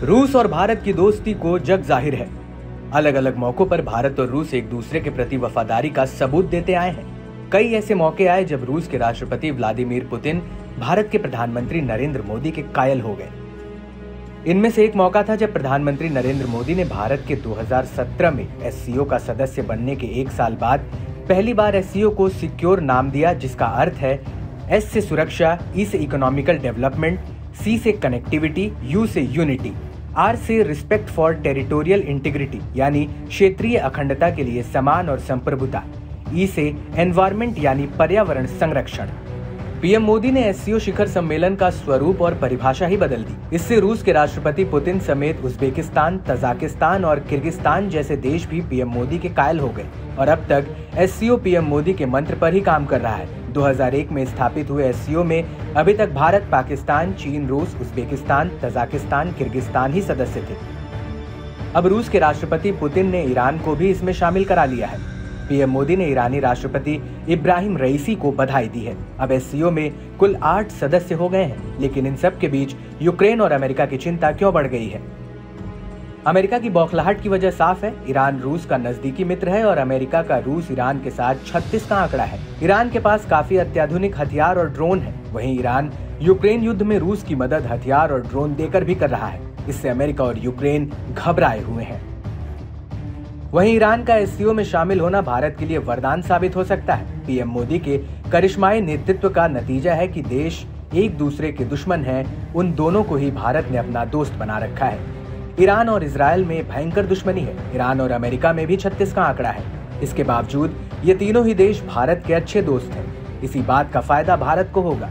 रूस और भारत की दोस्ती को जग जाहिर है। अलग अलग मौकों पर भारत और रूस एक दूसरे के प्रति वफादारी का सबूत देते आए हैं। कई ऐसे मौके आए जब रूस के राष्ट्रपति व्लादिमीर पुतिन भारत के प्रधानमंत्री नरेंद्र मोदी के कायल हो गए। इनमें से एक मौका था जब प्रधानमंत्री नरेंद्र मोदी ने भारत के 2017 में एससीओ का सदस्य बनने के 1 साल बाद पहली बार एससीओ को सिक्योर नाम दिया, जिसका अर्थ है एस से सुरक्षा, ई से इकोनॉमिकल डेवलपमेंट, सी से कनेक्टिविटी, यू से यूनिटी, आर से रिस्पेक्ट फॉर टेरिटोरियल इंटीग्रिटी यानी क्षेत्रीय अखंडता के लिए समान और संप्रभुता, ई से एनवायरमेंट यानी पर्यावरण संरक्षण। पीएम मोदी ने एससीओ शिखर सम्मेलन का स्वरूप और परिभाषा ही बदल दी। इससे रूस के राष्ट्रपति पुतिन समेत उज्बेकिस्तान, तजाकिस्तान और किर्गिस्तान जैसे देश भी पीएम मोदी के कायल हो गए और अब तक एससीओ पीएम मोदी के मंत्र पर ही काम कर रहा है। 2001 में स्थापित हुए एससीओ में अभी तक भारत, पाकिस्तान, चीन, रूस, उज्बेकिस्तान, तजाकिस्तान, किर्गिस्तान ही सदस्य थे। अब रूस के राष्ट्रपति पुतिन ने ईरान को भी इसमें शामिल करा लिया है। पीएम मोदी ने ईरानी राष्ट्रपति इब्राहिम रईसी को बधाई दी है। अब एससीओ में कुल 8 सदस्य हो गए हैं, लेकिन इन सब के बीच यूक्रेन और अमेरिका की चिंता क्यों बढ़ गई है? अमेरिका की बौखलाहट की वजह साफ है। ईरान रूस का नजदीकी मित्र है और अमेरिका का रूस ईरान के साथ 36 का आंकड़ा है। ईरान के पास काफी अत्याधुनिक हथियार और ड्रोन है। वहीं ईरान यूक्रेन युद्ध में रूस की मदद हथियार और ड्रोन देकर भी कर रहा है। इससे अमेरिका और यूक्रेन घबराए हुए हैं। वहीं ईरान का एससीओ में शामिल होना भारत के लिए वरदान साबित हो सकता है। पीएम मोदी के करिश्माई नेतृत्व का नतीजा है कि देश एक दूसरे के दुश्मन हैं, उन दोनों को ही भारत ने अपना दोस्त बना रखा है। ईरान और इजराइल में भयंकर दुश्मनी है। ईरान और अमेरिका में भी 36 का आंकड़ा है। इसके बावजूद ये तीनों ही देश भारत के अच्छे दोस्त हैं। इसी बात का फायदा भारत को होगा।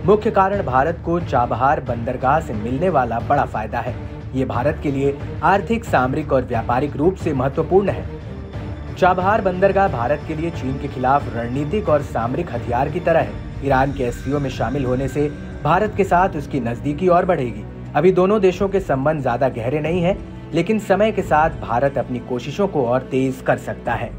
मुख्य कारण भारत को चाबहार बंदरगाह से मिलने वाला बड़ा फायदा है। ये भारत के लिए आर्थिक, सामरिक और व्यापारिक रूप से महत्वपूर्ण है। चाबहार बंदरगाह भारत के लिए चीन के खिलाफ रणनीतिक और सामरिक हथियार की तरह है। ईरान के एससीओ में शामिल होने से भारत के साथ उसकी नजदीकी और बढ़ेगी। अभी दोनों देशों के संबंध ज्यादा गहरे नहीं हैं, लेकिन समय के साथ भारत अपनी कोशिशों को और तेज कर सकता है।